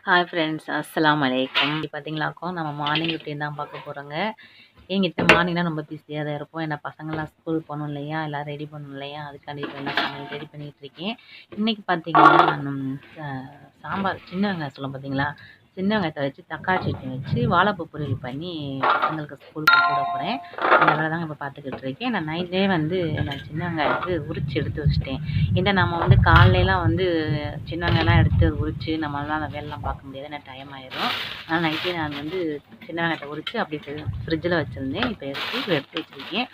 Hi friends, அஸ்ஸலாமு அலைக்கும். பார்த்தீங்களாக்கும் நம்ம மார்னிங் ரொட்டீன் தான் பார்க்க போகிறோங்க. என்கிட்ட மார்னிங்னா ரொம்ப பிஸியாக தான் இருப்போம். ஏன்னா பசங்கள்லாம் ஸ்கூல் போகணும் இல்லையா, எல்லாம் ரெடி பண்ணணும் இல்லையா, அதுக்காண்டி இப்போ என்ன சமையல் ரெடி பண்ணிகிட்ருக்கேன். இன்றைக்கி பார்த்தீங்கன்னா நான் சாம்பார் சின்ன வெங்காயம் சொல்லுவோம் பார்த்தீங்களா, சின்ன வெங்காயத்தை வச்சு தக்காளி சட்னி வச்சு வாழைப்பூ பொரியல் பண்ணி பசங்களுக்கு ஸ்கூலுக்கு போட போகிறேன். அந்த வேலை தாங்க இப்போ பார்த்துக்கிட்டு இருக்கேன். நான் நைட்டே நான் சின்ன வெங்காயத்துக்கு உரித்து எடுத்து வச்சுட்டேன். ஏன்னா நம்ம காலையிலாம் சின்ன வெங்காயம்லாம் எடுத்து உரித்து நம்மளால அந்த வேலைலாம் பார்க்க முடியாது, ஏன்னா டைம் ஆயிடும். அதனால் நைட்டே நான் சின்ன வெங்காயத்தை உரித்து அப்படி ஃப்ரிட்ஜில் வச்சுருந்தேன். இப்போ எடுத்து வச்சுருக்கேன்.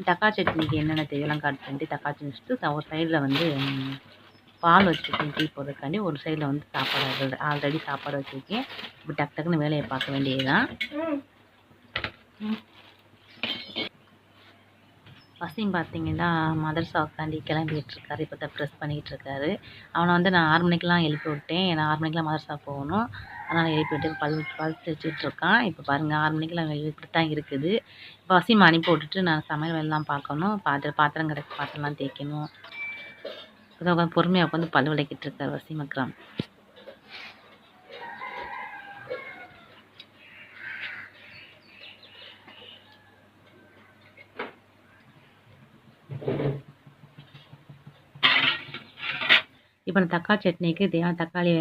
தக்காளி சட்னிக்கு என்னென்ன தேவையெல்லாம் கட் பண்ணிட்டு தக்காளி சட்னி வச்சுட்டு ஒரு சைடில் பால் வச்சுருக்கேன் டீ போடுறதுக்காண்டி, ஒரு சைடில் சாப்பாடு ஆல்ரெடி சாப்பாடு வச்சுருக்கேன். இப்போ டக்கு டக்குன்னு வேலையை பார்க்க வேண்டியது தான். வசீம் பார்த்தீங்கன்னா மதரசாவுக்காண்டி கிளம்பிகிட்ருக்காரு. இப்போ தான் ப்ரெஸ் பண்ணிகிட்ருக்காரு. அவனை நான் 6 மணிக்கெலாம் எழுப்பி விட்டேன். ஏன்னா 6 மணிக்கெலாம் மதரசா போகணும். அதனால் எழுப்பி விட்டு பல் தேய்ச்சிட்ருக்கான். இப்போ பாருங்கள் 6 மணிக்கெலாம் இப்படி தான் இருக்குது. இப்போ வசீம் அனுப்பி விட்டுட்டு நான் சமையல் வேலைலாம் பார்க்கணும். பாத்திரம் கிடக்கு, பாத்திரம்லாம் தேய்க்கணும். இப்போ உட்காந்து பொறுமையாக உட்காந்து பல் விளக்கிட்டு இருக்கார் வசீம் அக்ரம். இப்போ நான் தக்காளி சட்னிக்கு தேவையான தக்காளி,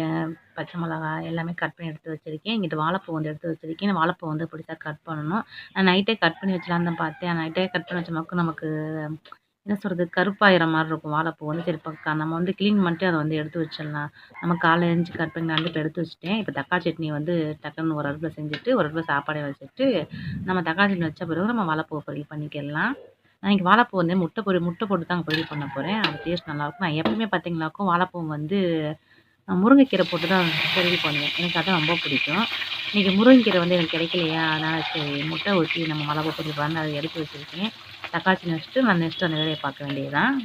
பச்சை மிளகா எல்லாமே கட் பண்ணி எடுத்து வச்சுருக்கேன். இங்கிட்டு வாழைப்பூ எடுத்து வச்சுருக்கேன். வாழைப்பூ பிடிச்சா கட் பண்ணணும். நான் நைட்டே கட் பண்ணி வச்சலான்னு தான் பார்த்தேன். நைட்டே கட் பண்ணி வச்ச நமக்கு என்ன சொல்கிறது, கருப்பாயிர மாதிரி இருக்கும் வாழைப்பூ. சரி இப்போ நம்ம க்ளீன் பண்ணிட்டு அதை எடுத்து வச்சிடலாம். நம்ம காலைல எழுந்துச்சி கட் பண்ணி நான் இப்போ எடுத்து வச்சுட்டேன். இப்போ தக்காளி சட்னி டக்குன்னு ஒரு அடுப்பில் செஞ்சுட்டு ஒரு அடுப்பில் சாப்பாடை வச்சுட்டு நம்ம தக்காளி சட்னி வச்ச பிறகு நம்ம வாழைப்பூ பொரியல் பண்ணிக்கலாம். நான் இன்றைக்கி வாழைப்பூ முட்டை போட்டு தான் பொரியல் பண்ண போகிறேன். அது டேஸ்ட் நல்லாயிருக்கும். நான் எப்பவுமே பார்த்தீங்கன்னாக்கும் வாழைப்பூ முருங்கைக்கீரை போட்டு தான் பொரியல் பண்ணுவேன். எனக்கு அதான் ரொம்ப பிடிக்கும். இன்றைக்கி முருங்கைக்கீரை எனக்கு கிடைக்கலையா, அதனால் சரி முட்டை ஊற்றி நம்ம வாழைப்பூ பொரியல் பண்ணி அதை எடுத்து வச்சுருக்கேன். தக்காளி சட்னி வச்சுட்டு நான் நெக்ஸ்ட்டு அந்த வேலையை பார்க்க வேண்டியது தான்.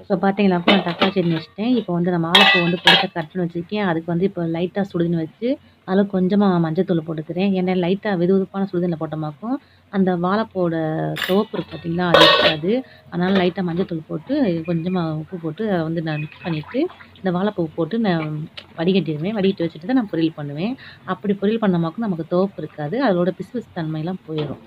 இப்போ பார்த்தீங்கன்னாக்கா நான் தக்காளி சட்னி வச்சுட்டேன். இப்போ நான் வாழைப்பூ பொடிசா கட் பண்ணி வச்சுருக்கேன். அதுக்கு இப்போ லைட்டாக சுடுதண்ணி வச்சு அதில் கொஞ்சமாக மஞ்சத்தூள் போட்டுக்கிறேன். ஏன்னா லைட்டாக வெதுவெதுப்பான சுடுதண்ணியில் போட்டோமாக்கும் அந்த வாழைப்பூவோட சிவப்பு இருக்குது பார்த்தீங்களா, அது இருக்காது. அதனால் லைட்டாக மஞ்சத்தூள் போட்டு கொஞ்சமாக உப்பு போட்டு அதை நான் மிக்ஸ் பண்ணிவிட்டு இந்த வாழைப்பூ போட்டு நான் வடிகட்டிடுவேன். வடிகட்டி வச்சுட்டு தான் நான் பொரியல் பண்ணுவேன். அப்படி பொரியல் பண்ணோமாக்கும் நமக்கு துவப்பு இருக்காது. அதோட பிசு தன்மையெல்லாம் போயிடும்.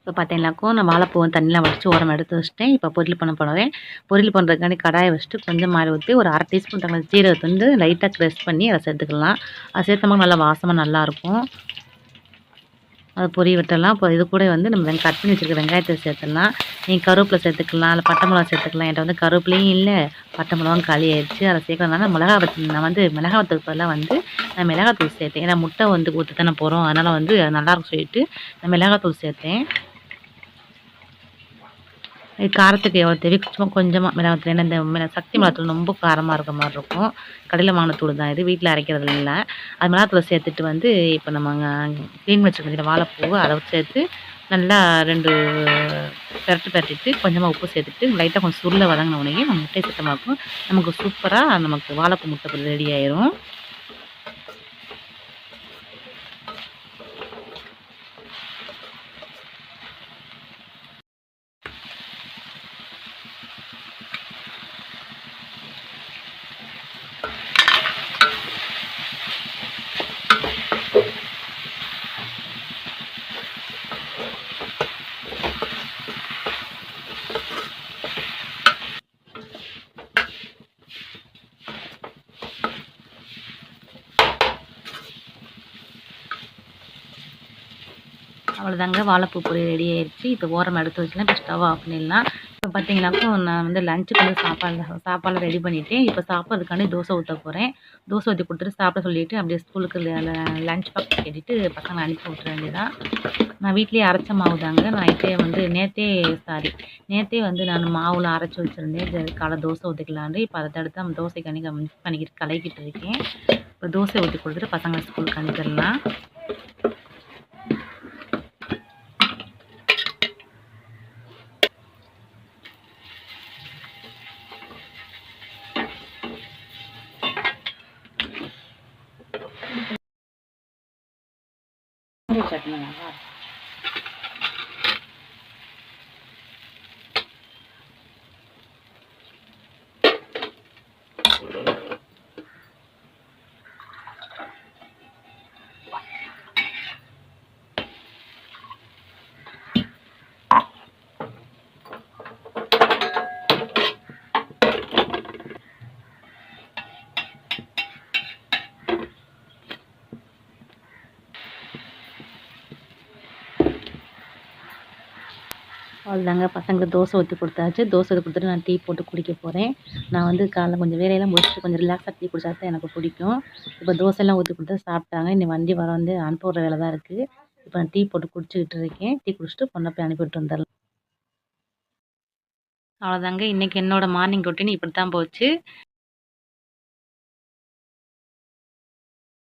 இப்போ பார்த்தீங்கன்னாக்கும் நான் வாழைப்பூ தண்ணியில் வடித்து ஓரமாக எடுத்து வச்சுட்டேன். இப்போ பொரியல் பண்ண போகிறேன். பொரியல் பண்ணுறதுக்காண்டி கடாயை வச்சுட்டு கொஞ்சம் மாறி ஊற்றி ஒரு 1/2 டீஸ்பூன் தங்க ஜீரகத்தை லைட்டாக க்ரஷ் பண்ணி அதை சேர்த்துக்கலாம். அதை சேர்த்தோம்னா நல்லா வாசமாக நல்லாயிருக்கும். அதை பொரிய விட்டுடலாம். இப்போ இது கூட நம்ம கட் பண்ணி வச்சுருக்க வெங்காயத்தை சேர்த்துடலாம். நீங்கள் கருவேப்பிலை சேர்த்துக்கலாம், இல்லை பட்டை மிளகா சேர்த்துக்கலாம். என்கிட்ட கருவேப்பிலையும் இல்லை, பட்டை மிளகாவும் காலி ஆயிடுச்சு. அதை சேர்க்கறதுனால நான் மிளகாத்தூள் பதிலாக நான் மிளகாத்தூள் சேர்த்தேன். ஏன்னா முட்டை ஊற்றி தானே போகிறோம், அதனால் நல்லாயிருக்கும் சொல்லிட்டு நான் மிளகாத்தூள் சேர்த்தேன். காரத்துக்கு எவ்வளோ தேவை சும்மா கொஞ்சமாக மிளகாத்தூள். ஏன்னா இந்த சக்தி மிளகாத்தூள் ரொம்ப காரமாக இருக்க மாதிரி இருக்கும். கடையில் வாங்கின தூள் தான் இது, வீட்டில் அரைக்கிறது இல்லை. அது மிளகாத்தூளை சேர்த்துட்டு வந்து இப்போ நம்ம க்ளீன் வச்சுருக்க வாழைப்பூ அதை சேர்த்து நல்லா 2 பெரட்டிட்டு கொஞ்சமாக உப்பு சேர்த்துட்டு லைட்டாக கொஞ்சம் சுருள வதங்கின உடனே நம்ம முட்டையை சுத்தமாக்கும். நமக்கு சூப்பராக நமக்கு வாழைப்பூ முட்டை ரெடி ஆயிரும். அவ்வளோதாங்க, வாழைப்பூ பொரி ரெடி ஆயிடுச்சு. இப்போ ஓரமாக எடுத்து வச்சுலாம் இப்போ ஸ்டவ் ஆஃப் பண்ணிடலாம். இப்போ பார்த்தீங்கன்னாக்கா நான் வந்து லஞ்சுக்கு வந்து சாப்பாடுலாம் ரெடி பண்ணிவிட்டேன். இப்போ சாப்பிட்றதுக்காண்டி தோசை ஊற்ற போகிறேன். தோசை ஊற்றி கொடுத்துட்டு சாப்பிட சொல்லிவிட்டு அப்படியே ஸ்கூலுக்கு லஞ்ச் பாக்ஸ் கட்டிட்டு பசங்களை அனுப்பி விட்ற வேண்டியதான். நான் வீட்லேயே அரைச்ச மாவு தாங்க. நேற்றே வந்து நான் மாவுலாம் அரைச்சி வச்சுருந்தேன். காலை தோசை ஊற்றிக்கலான்னு. இப்போ அதை தடுத்து நம்ம தோசைக்காண்டி மிக்ஸ் பண்ணிக்கிட்டு கலக்கிட்டு இருக்கேன். இப்போ தோசை ஊற்றி கொடுத்துட்டு பசங்களை ஸ்கூலுக்கு அனுப்பிடலாம். சட்னி நல்லா அவ்வளோதாங்க, பசங்களுக்கு தோசை ஊற்றி கொடுத்தாச்சு. தோசை ஊற்றி கொடுத்துட்டு நான் டீ போட்டு குடிக்க போகிறேன். நான் வந்து காலைல கொஞ்சம் வேலையெல்லாம் முடிச்சுட்டு கொஞ்சம் ரிலாக்ஸாக டீ குடிச்சா தான் எனக்கு பிடிக்கும். இப்போ தோசைலாம் ஊற்றி கொடுத்து சாப்பிட்டாங்க. இன்னும் வண்டி வர வந்து அனுப்ப விட்ற வேலை தான் இருக்குது. இப்போ நான் டீ போட்டு குடிச்சிக்கிட்டு இருக்கேன். டீ குடிச்சிட்டு பொண்ணை போய் அனுப்பிவிட்டு வந்துடலாம். அவ்வளோதாங்க, இன்றைக்கி என்னோடய மார்னிங் ரொட்டீன் இப்படி தான் போச்சு.